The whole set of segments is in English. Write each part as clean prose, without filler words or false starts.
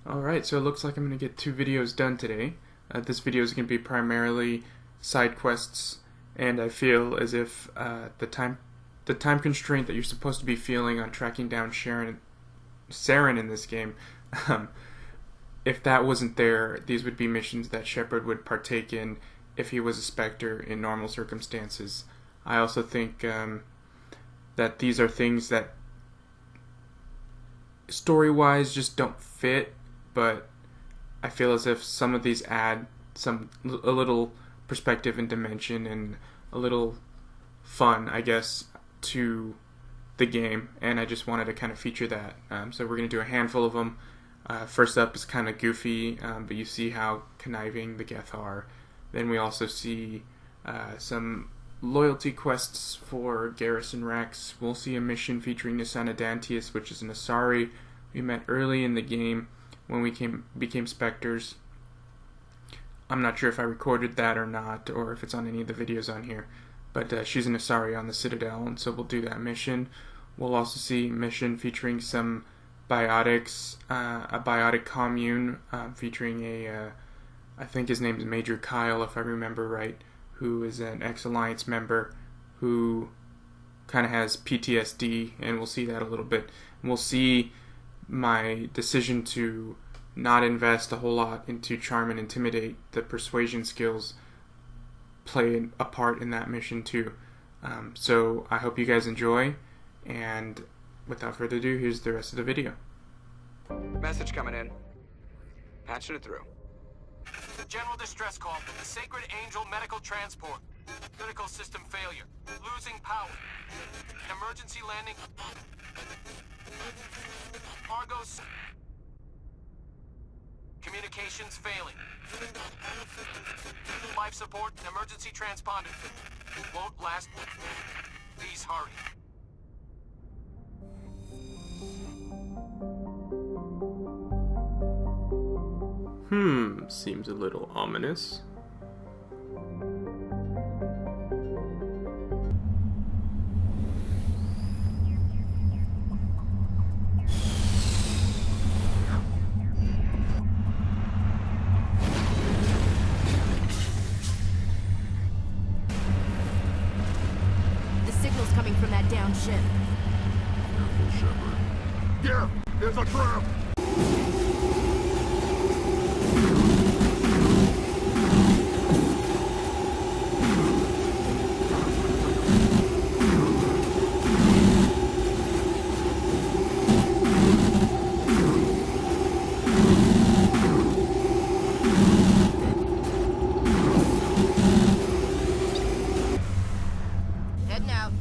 Alright, so it looks like I'm going to get 2 videos done today. This video is going to be primarily side quests, and I feel as if the time constraint that you're supposed to be feeling on tracking down Saren in this game, if that wasn't there, these would be missions that Shepard would partake in if he was a Spectre in normal circumstances. I also think that these are things that story-wise just don't fit, but I feel as if some of these add a little perspective and dimension and a little fun, I guess, to the game, and I just wanted to kind of feature that. So we're going to do a handful of them. First up is kind of goofy, but you see how conniving the Geth are. Then we also see some loyalty quests for Garrison Rex. We'll see a mission featuring Nisana Dantius, which is an Asari we met early in the game when we became Spectres. I'm not sure if I recorded that or not, or if it's on any of the videos on here, but she's an Asari on the Citadel, and so we'll do that mission. We'll also see a mission featuring some biotics, a biotic commune featuring I think his name is Major Kyle, if I remember right, who is an ex-Alliance member who kind of has PTSD, and we'll see that a little bit. And we'll see my decision to not invest a whole lot into Charm and Intimidate, the persuasion skills, play a part in that mission too. So I hope you guys enjoy, and without further ado, here's the rest of the video. Message coming in. Patching it through. General distress call from the Sacred Angel Medical Transport. Critical system failure. Losing power. Emergency landing. Argos. Communications failing. Life support and emergency transponder. Won't last. Please hurry. Seems a little ominous. The signal's coming from that downed ship. Careful, Shepard. Yeah, there's a trap! Heading out.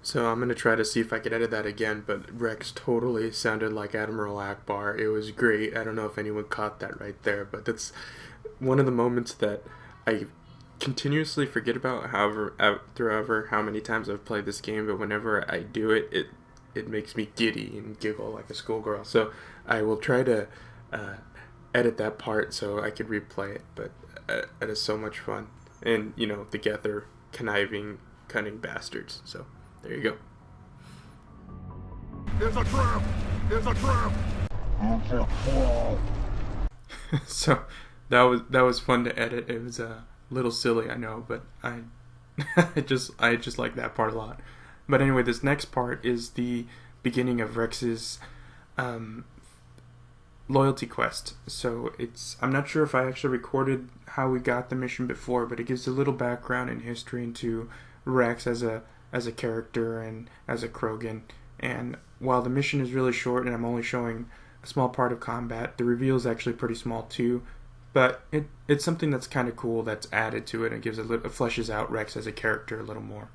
So I'm going to try to see if I could edit that again, but Rex totally sounded like Admiral Akbar. It was great. I don't know if anyone caught that right there, but that's one of the moments that I continuously forget about, however how many times I've played this game, but whenever I do it, it makes me giddy and giggle like a schoolgirl. So I will try to edit that part so I could replay it, but it is so much fun. And, you know, the Geth are conniving, cunning bastards, so there you go. There's a trap! There's a trap! So that was fun to edit. It was a little silly, I know, but I just like that part a lot. But anyway, this next part is the beginning of Rex's loyalty quest. So I'm not sure if I actually recorded how we got the mission before, but it gives a little background and history into Rex as a character and as a Krogan. And while the mission is really short and I'm only showing a small part of combat, the reveal is actually pretty small too. But it's something that's kind of cool that's added to it and gives it fleshes out Rex as a character a little more.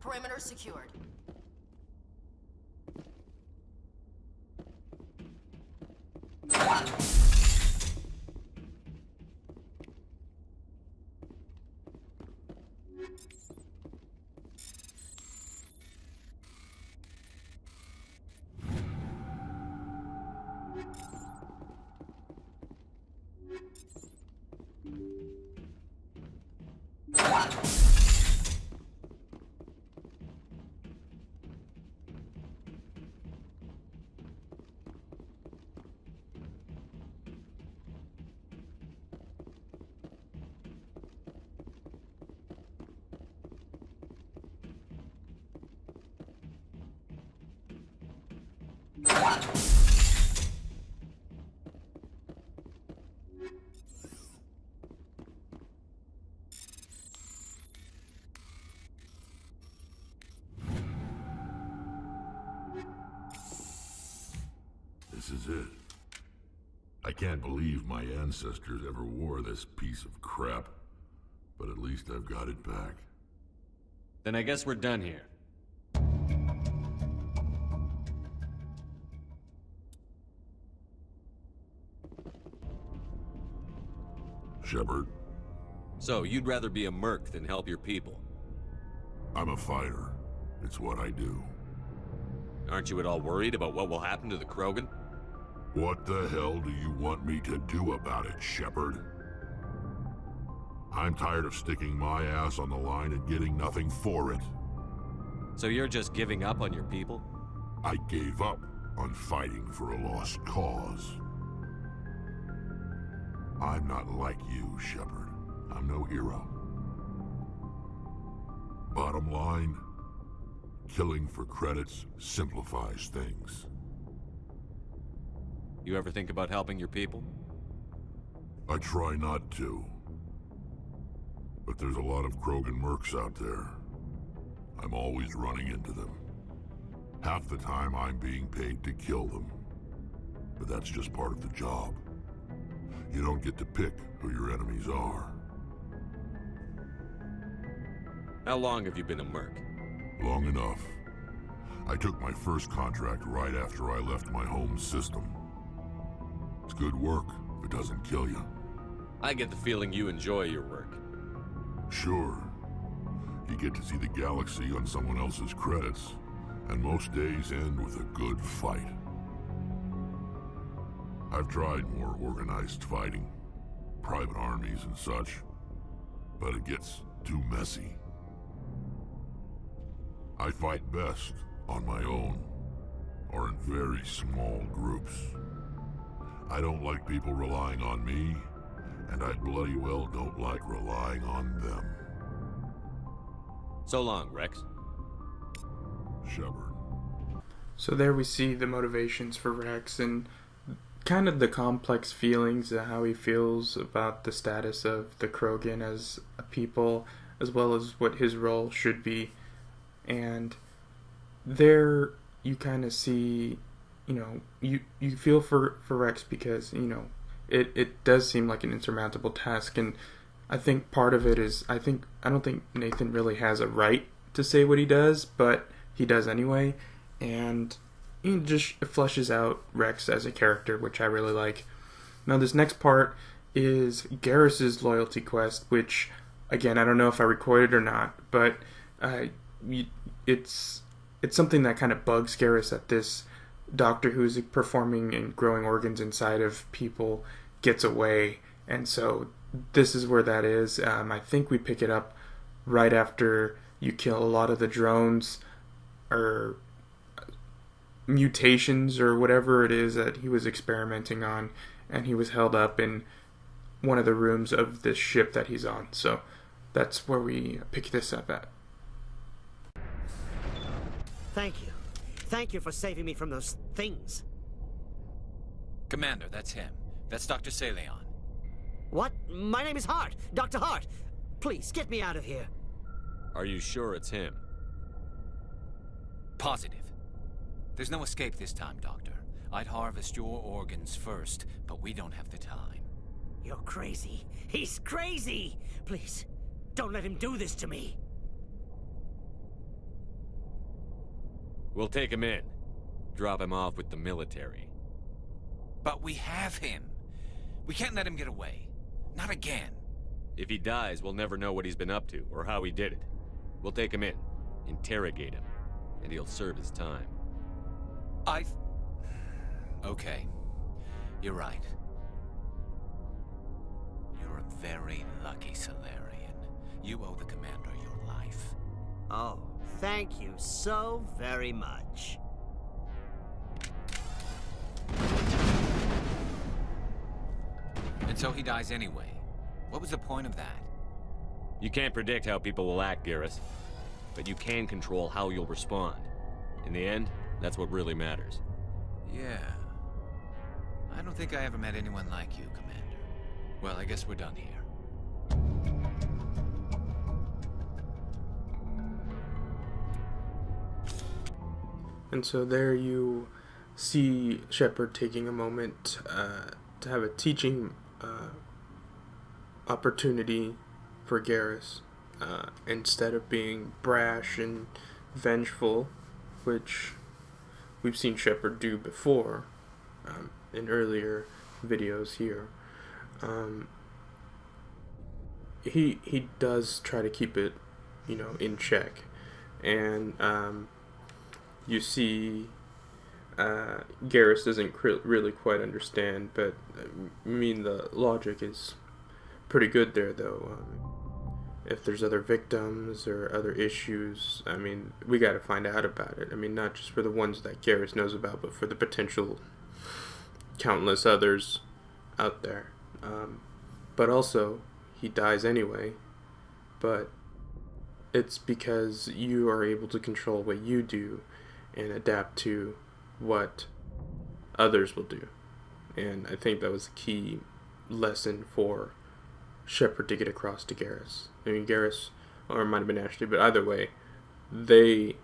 Perimeter secured. This is it. I can't believe my ancestors ever wore this piece of crap, but at least I've got it back. Then I guess we're done here. Shepard, So, you'd rather be a merc than help your people? I'm a fighter. It's what I do. Aren't you at all worried about what will happen to the Krogan? What the hell do you want me to do about it, Shepard? I'm tired of sticking my ass on the line and getting nothing for it. So you're just giving up on your people? I gave up on fighting for a lost cause. I'm not like you, Shepard. I'm no hero. Bottom line, killing for credits simplifies things. You ever think about helping your people? I try not to. But there's a lot of Krogan mercs out there. I'm always running into them. Half the time I'm being paid to kill them. But that's just part of the job. You don't get to pick who your enemies are. How long have you been a merc? Long enough. I took my first contract right after I left my home system. It's good work if it doesn't kill you. I get the feeling you enjoy your work. Sure. You get to see the galaxy on someone else's credits, and most days end with a good fight. I've tried more organized fighting, private armies and such, but it gets too messy. I fight best on my own, or in very small groups. I don't like people relying on me, and I bloody well don't like relying on them. So long, Rex. Shepard. So there we see the motivations for Rex and kind of the complex feelings of how he feels about the status of the Krogan as a people, as well as what his role should be. And there you kind of see, you feel for Rex because, it does seem like an insurmountable task. And I think part of it is, I don't think Nathan really has a right to say what he does, but he does anyway. And it just fleshes out Rex as a character, which I really like. Now this next part is Garrus's loyalty quest, which, again, I don't know if I recorded or not, but it's something that kind of bugs Garrus, that this doctor who's performing and growing organs inside of people gets away. And so this is where that is. I think we pick it up right after you kill a lot of the drones or mutations or whatever it is that he was experimenting on, and he was held up in one of the rooms of this ship that he's on. So that's where we pick this up at. Thank you. Thank you for saving me from those things. Commander, that's him. That's Dr. Saleon. What? My name is Hart. Dr. Hart. Please, get me out of here. Are you sure it's him? Positive. There's no escape this time, Doctor. I'd harvest your organs first, but we don't have the time. You're crazy. He's crazy! Please, don't let him do this to me. We'll take him in. Drop him off with the military. But we have him. We can't let him get away. Not again. If he dies, we'll never know what he's been up to or how he did it. We'll take him in, interrogate him, and he'll serve his time. Okay. You're right. You're a very lucky Salarian. You owe the Commander your life. Oh, thank you so very much. And so he dies anyway. What was the point of that? You can't predict how people will act, Garrus. But you can control how you'll respond. In the end, that's what really matters. Yeah. I don't think I ever met anyone like you, Commander. Well, I guess we're done here. And so there you see Shepard taking a moment to have a teaching opportunity for Garrus. Instead of being brash and vengeful, which we've seen Shepard do before in earlier videos here, he does try to keep it, in check. And you see Garrus doesn't really quite understand, but I mean, the logic is pretty good there, though. If there's other victims or other issues, I mean, we gotta find out about it. I mean, not just for the ones that Garrus knows about, but for the potential countless others out there. But also, he dies anyway, but it's because you are able to control what you do and adapt to what others will do. And I think that was the key lesson for Shepard to get across to Garrus. I mean, Garrus, or it might have been Ashley, but either way, they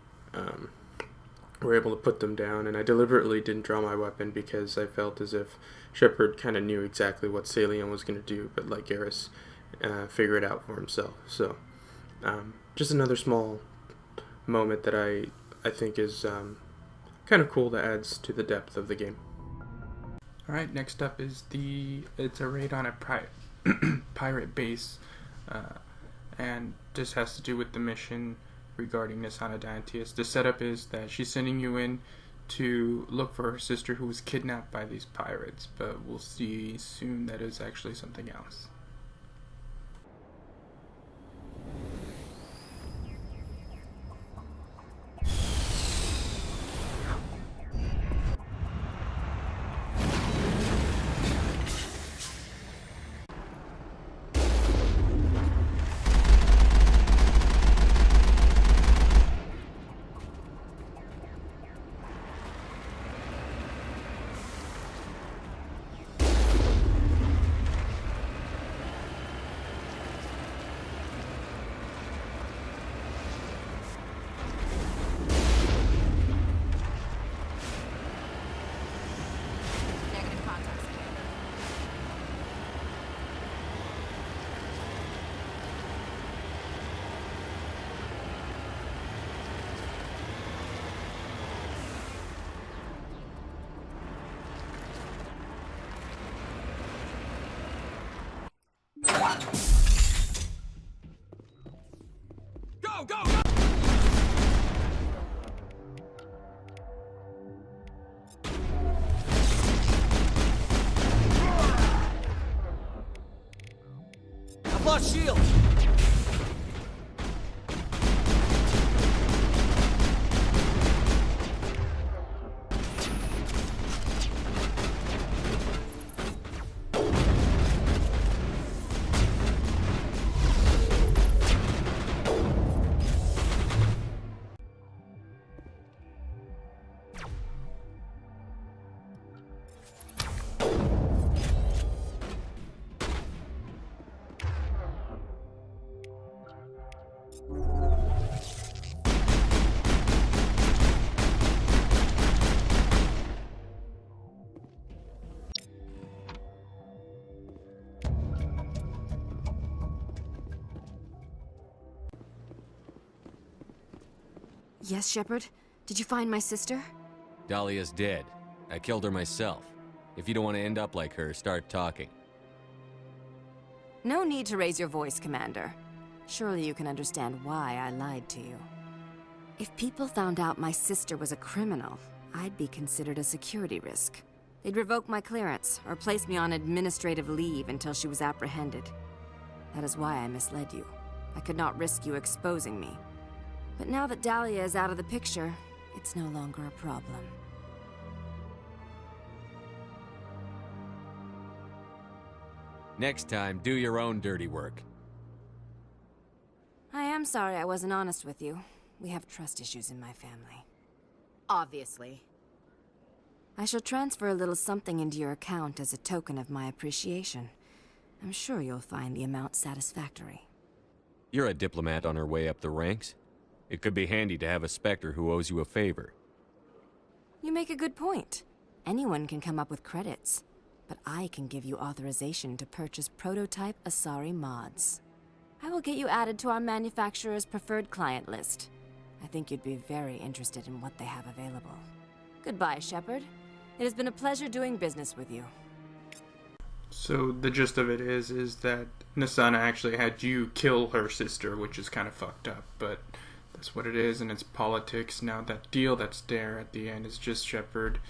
were able to put them down, and I deliberately didn't draw my weapon because I felt as if Shepard kind of knew exactly what Salian was going to do, but let Garrus figure it out for himself. So, just another small moment that I think is kind of cool, that adds to the depth of the game. Alright, next up is it's a raid on a pirate base, and this has to do with the mission regarding Nisana Diantius. The setup is that she's sending you in to look for her sister who was kidnapped by these pirates, but we'll see soon that is actually something else. Negative contact. Go, go, go! I've lost shield! Yes, Shepard? Did you find my sister? Dahlia's dead. I killed her myself. If you don't want to end up like her, start talking. No need to raise your voice, Commander. Surely you can understand why I lied to you. If people found out my sister was a criminal, I'd be considered a security risk. They'd revoke my clearance, or place me on administrative leave until she was apprehended. That is why I misled you. I could not risk you exposing me. But now that Dahlia is out of the picture, it's no longer a problem. Next time, do your own dirty work. I am sorry I wasn't honest with you. We have trust issues in my family. Obviously. I shall transfer a little something into your account as a token of my appreciation. I'm sure you'll find the amount satisfactory. You're a diplomat on her way up the ranks. It could be handy to have a Spectre who owes you a favor. You make a good point. Anyone can come up with credits, but I can give you authorization to purchase prototype Asari mods. I will get you added to our manufacturer's preferred client list. I think you'd be very interested in what they have available. Goodbye, Shepard. It has been a pleasure doing business with you. So the gist of it is that Nasana actually had you kill her sister, which is kind of fucked up, but that's what it is, and it's politics. Now that deal that's there at the end is just Shepard.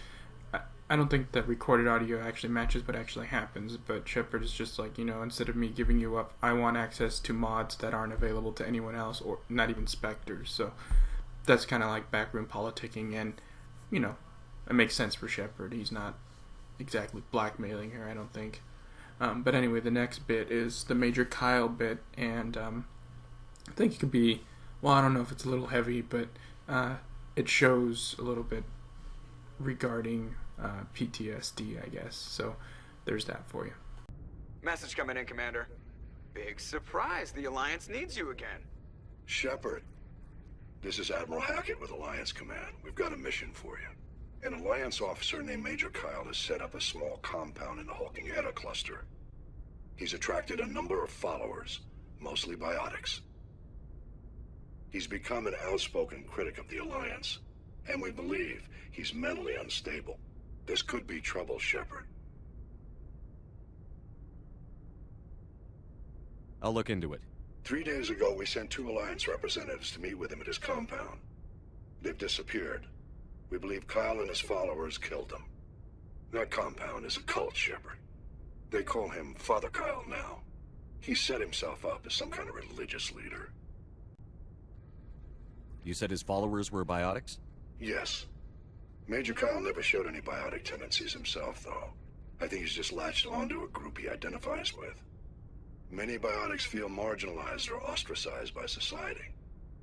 I don't think that recorded audio actually matches what actually happens, but Shepard is just like, instead of me giving you up, I want access to mods that aren't available to anyone else, or not even Spectres. So that's kind of like backroom politicking, and, it makes sense for Shepard. He's not exactly blackmailing her, I don't think. But anyway, the next bit is the Major Kyle bit, and I think it could be, well, I don't know if it's a little heavy, but it shows a little bit regarding PTSD, I guess. So there's that for you. Message coming in, Commander. Big surprise. The Alliance needs you again. Shepard, this is Admiral Hackett with Alliance Command. We've got a mission for you. An Alliance officer named Major Kyle has set up a small compound in the Hulking Edda cluster. He's attracted a number of followers, mostly biotics. He's become an outspoken critic of the Alliance, and we believe he's mentally unstable. This could be trouble, Shepard. I'll look into it. 3 days ago, we sent 2 Alliance representatives to meet with him at his compound. They've disappeared. We believe Kyle and his followers killed them. That compound is a cult, Shepard. They call him Father Kyle now. He set himself up as some kind of religious leader. You said his followers were biotics? Yes. Major Kyle never showed any biotic tendencies himself, though. I think he's just latched onto a group he identifies with. Many biotics feel marginalized or ostracized by society.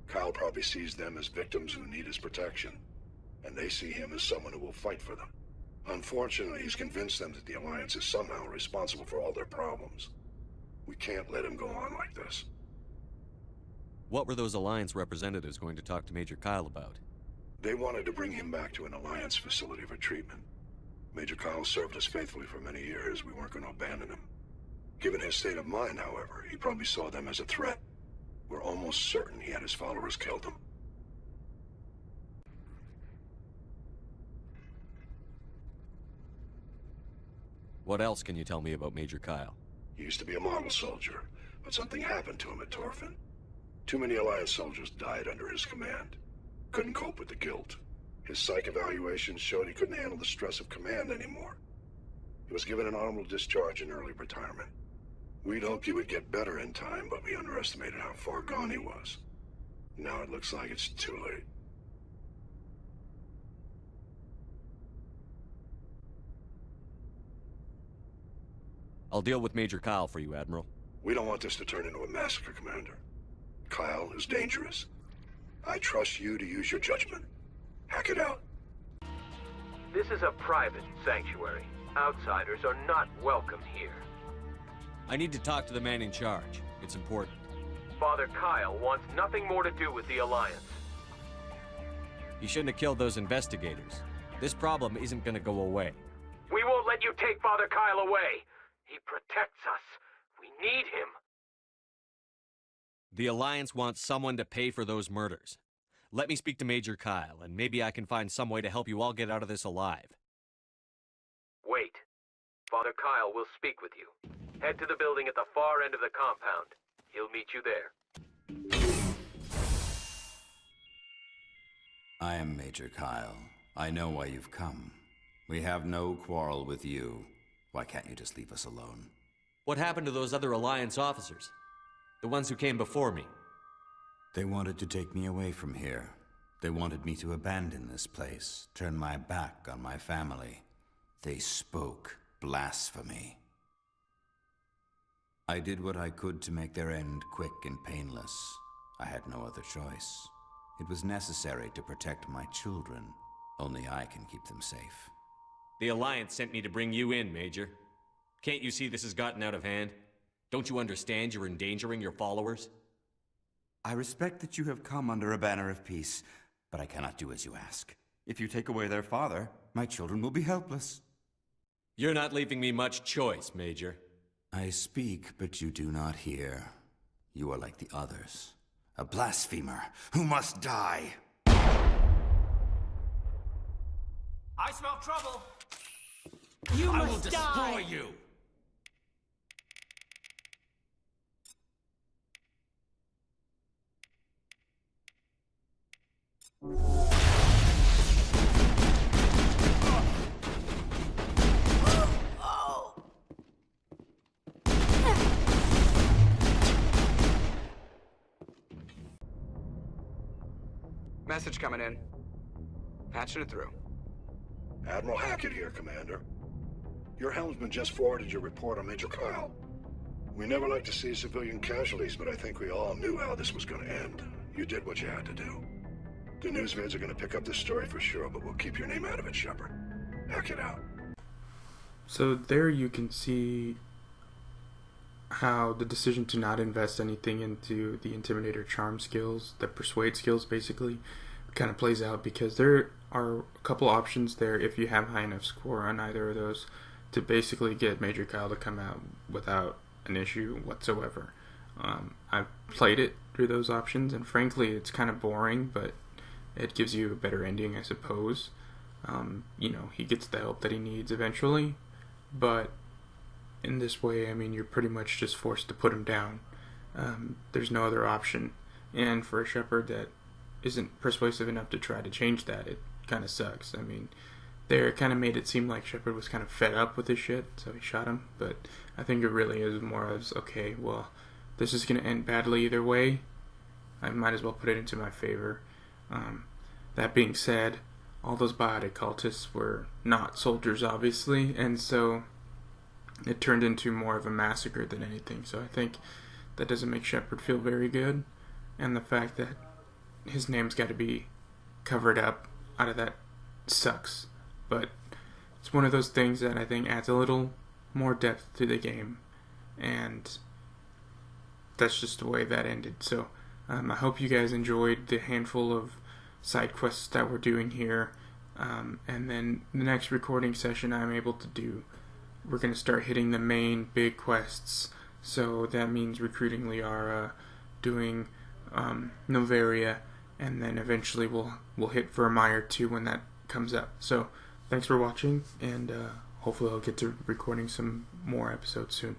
Kyle probably sees them as victims who need his protection, and they see him as someone who will fight for them. Unfortunately, he's convinced them that the Alliance is somehow responsible for all their problems. We can't let him go on like this. What were those Alliance representatives going to talk to Major Kyle about? They wanted to bring him back to an Alliance facility for treatment. Major Kyle served us faithfully for many years. We weren't going to abandon him. Given his state of mind, however, he probably saw them as a threat. We're almost certain he had his followers killed him. What else can you tell me about Major Kyle? He used to be a model soldier, but something happened to him at Torfin. Too many Alliance soldiers died under his command. Couldn't cope with the guilt. His psych evaluations showed he couldn't handle the stress of command anymore. He was given an honorable discharge in early retirement. We'd hoped he would get better in time, but we underestimated how far gone he was. Now it looks like it's too late. I'll deal with Major Kyle for you, Admiral. We don't want this to turn into a massacre, Commander. Kyle is dangerous. I trust you to use your judgment. Hack it out. This is a private sanctuary. Outsiders are not welcome here. I need to talk to the man in charge. It's important. Father Kyle wants nothing more to do with the Alliance. You shouldn't have killed those investigators. This problem isn't gonna go away. We won't let you take Father Kyle away. He protects us. We need him. The Alliance wants someone to pay for those murders. Let me speak to Major Kyle, and maybe I can find some way to help you all get out of this alive. Wait. Father Kyle will speak with you. Head to the building at the far end of the compound. He'll meet you there. I am Major Kyle. I know why you've come. We have no quarrel with you. Why can't you just leave us alone? What happened to those other Alliance officers? The ones who came before me? They wanted to take me away from here. They wanted me to abandon this place, turn my back on my family. They spoke blasphemy. I did what I could to make their end quick and painless. I had no other choice. It was necessary to protect my children. Only I can keep them safe. The Alliance sent me to bring you in, Major. Can't you see this has gotten out of hand? Don't you understand you're endangering your followers? I respect that you have come under a banner of peace, but I cannot do as you ask. If you take away their father, my children will be helpless. You're not leaving me much choice, Major. I speak, but you do not hear. You are like the others. A blasphemer who must die. I smell trouble. You I will must destroy die! you! Message coming in. Patching it through. Admiral Hackett here, Commander. Your helmsman just forwarded your report on Major Kyle. We never like to see civilian casualties, but I think we all knew how this was going to end. You did what you had to do. The news vids are going to pick up this story for sure, but we'll keep your name out of it, Shepard. Hackett out. So there you can see how the decision to not invest anything into the Intimidator charm skills, the persuade skills basically, kind of plays out, because there are a couple options there if you have high enough score on either of those to basically get Major Kyle to come out without an issue whatsoever. I've played it through those options, and frankly it's kind of boring, but it gives you a better ending, I suppose. You know, he gets the help that he needs eventually, but in this way, I mean, you're pretty much just forced to put him down. There's no other option, and for a Shepard that isn't persuasive enough to try to change that, it kind of sucks. I mean, they kind of made it seem like Shepard was kind of fed up with this shit, so he shot him, but I think it really is more as, okay, well, this is going to end badly either way, I might as well put it into my favor. That being said, all those biotic cultists were not soldiers, obviously, and so it turned into more of a massacre than anything, so I think that doesn't make Shepard feel very good, and the fact that his name's got to be covered up out of that sucks, but it's one of those things that I think adds a little more depth to the game, and that's just the way that ended. So I hope you guys enjoyed the handful of side quests that we're doing here, and then the next recording session I'm able to do, we're going to start hitting the main big quests, so that means recruiting Liara, doing Novaria, and then eventually we'll hit Vermeer 2 when that comes up. So thanks for watching, and hopefully I'll get to recording some more episodes soon.